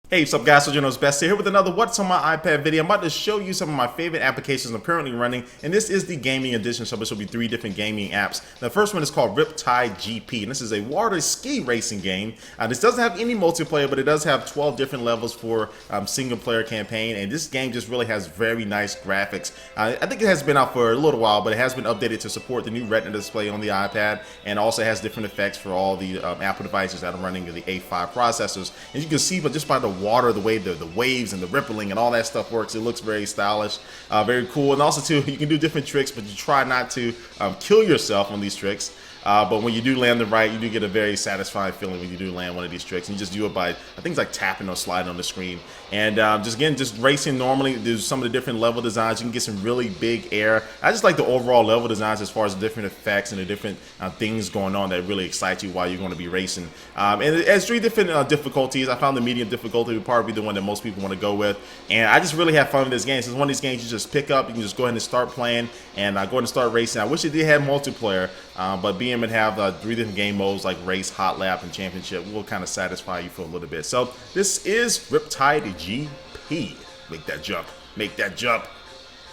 Hey, what's up guys, Sojourner's Best here with another What's on My iPad video. I'm about to show you some of my favorite applications I'm currently running, and this is the gaming edition, so this will be 3 different gaming apps. The first one is called Riptide GP, and this is a water ski racing game. This doesn't have any multiplayer, but it does have 12 different levels for single player campaign, and this game just really has very nice graphics. I think it has been out for a little while, but it has been updated to support the new Retina display on the iPad, and also has different effects for all the Apple devices that are running the A5 processors. And you can see, but just by the water, the way the waves and the rippling and all that stuff works, it looks very stylish, very cool. And also too, you can do different tricks, but you try not to kill yourself on these tricks. But when you do land them right, you do get a very satisfying feeling when you do land one of these tricks. And you just do it by, I think it's like tapping or sliding on the screen. And just racing normally, there's some of the different level designs. You can get some really big air. I just like the overall level designs as far as the different effects and the different things going on that really excite you while you're going to be racing. And it has 3 different difficulties. I found the medium difficulty would probably be the one that most people want to go with. And I just really have fun with this game. This is one of these games you just pick up, you can just go ahead and start playing and go ahead and start racing. I wish it did have multiplayer, but being able to have 3 different game modes like race, hot lap, and championship will kind of satisfy you for a little bit. So this is Riptide GP. Make that jump. Make that jump.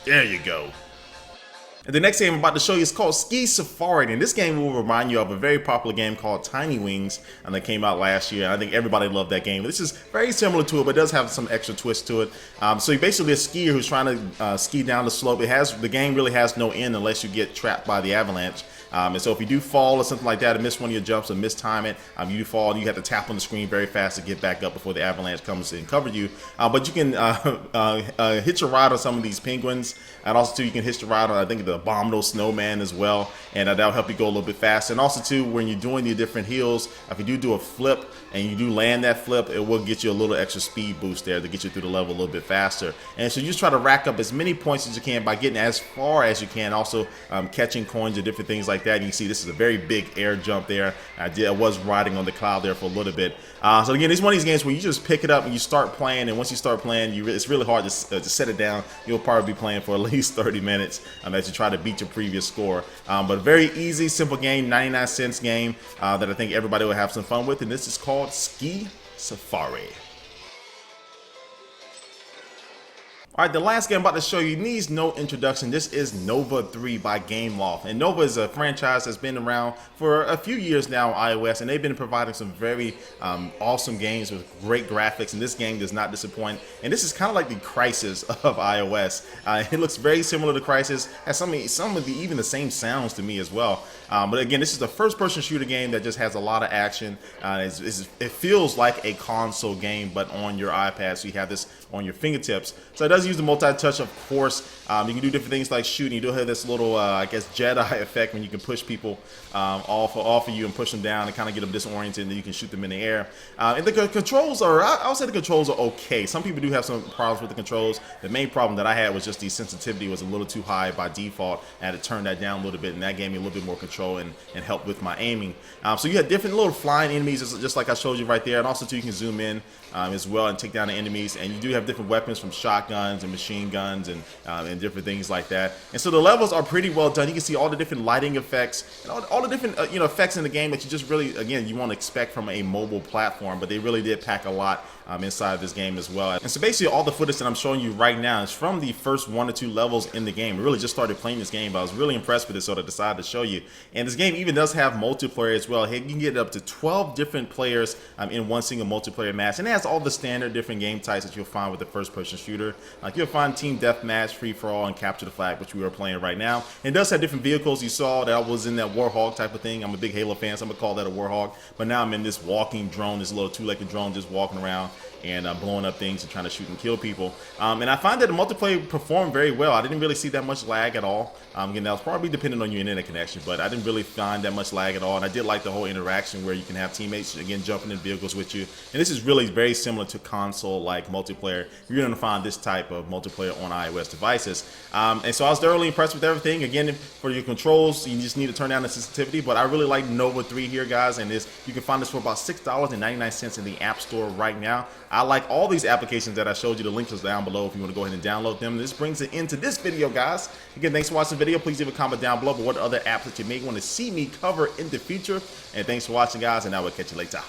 There you go. And the next game I'm about to show you is called Ski Safari, and this game will remind you of a very popular game called Tiny Wings, and that came out last year. And I think everybody loved that game. This is very similar to it, but it does have some extra twist to it. So you're basically a skier who's trying to ski down the slope. The game really has no end unless you get trapped by the avalanche. And so if you do fall or something like that and miss one of your jumps or mistime it, you do fall and you have to tap on the screen very fast to get back up before the avalanche comes and covers you. But you can hitch a ride on some of these penguins, and also too you can hitch a ride on, I think, the Abominable Snowman as well, and that'll help you go a little bit faster. And also too, when you're doing the different hills, if you do a flip and you do land that flip, it will get you a little extra speed boost there to get you through the level a little bit faster. And so you just try to rack up as many points as you can by getting as far as you can, also catching coins or different things like that. And you can see this is a very big air jump there. I was riding on the cloud there for a little bit. So again, it's one of these games where you just pick it up and you start playing, and once you start playing, it's really hard to set it down. You'll probably be playing for at least 30 minutes as you try to beat your previous score. But a very easy, simple game, 99 cents game that I think everybody will have some fun with, and this is called Ski Safari. Alright, the last game I'm about to show you needs no introduction. This is Nova 3 by Gameloft. And Nova is a franchise that's been around for a few years now on iOS, and they've been providing some very awesome games with great graphics, and this game does not disappoint. And this is kind of like the Crysis of iOS. It looks very similar to Crysis, has some of even the same sounds to me as well. But again, this is a first-person shooter game that just has a lot of action. It feels like a console game, but on your iPad, so you have this on your fingertips. So it does use the multi-touch, of course. You can do different things like shooting. You do have this little, I guess, Jedi effect when you can push people off of you and push them down and kind of get them disoriented, and then you can shoot them in the air. And the controls are, I would say the controls are okay. Some people do have some problems with the controls. The main problem that I had was just the sensitivity was a little too high by default. I had to turn that down a little bit, and that gave me a little bit more control and helped with my aiming. So you have different little flying enemies, just like I showed you right there. And also too, you can zoom in as well and take down the enemies. And you do have different weapons from shotguns and machine guns and different things like that. And so the levels are pretty well done. You can see all the different lighting effects and all the different effects in the game that you just really, again, you won't expect from a mobile platform, but they really did pack a lot inside this game as well. And so basically all the footage that I'm showing you right now is from the first 1 or 2 levels in the game. I really just started playing this game, but I was really impressed with it, so I decided to show you. And this game even does have multiplayer as well. You can get up to 12 different players in one single multiplayer match, and it has all the standard different game types that you'll find with the first-person shooter. Like you'll find team deathmatch, free-for-all, and capture the flag, which we are playing right now. And it does have different vehicles. You saw that I was in that Warhog type of thing. I'm a big Halo fan, so I'm gonna call that a Warhog. But now I'm in this walking drone, this little 2-legged drone, just walking around and blowing up things and trying to shoot and kill people. And I find that the multiplayer performed very well. I didn't really see that much lag at all. Again, that was probably dependent on your internet connection, but I didn't really find that much lag at all. And I did like the whole interaction where you can have teammates, again, jumping in vehicles with you. And this is really very similar to console-like multiplayer. You're going to find this type of multiplayer on iOS devices. And so I was thoroughly impressed with everything. Again, for your controls, you just need to turn down the sensitivity, but I really like Nova 3 here, guys. And you can find this for about $6.99 in the App Store right now. I like all these applications that I showed you. The link is down below if you want to go ahead and download them. This brings it into this video, guys. Again, thanks for watching the video. Please leave a comment down below for what other apps that you may want to see me cover in the future. And thanks for watching, guys, and I will catch you later.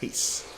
Peace.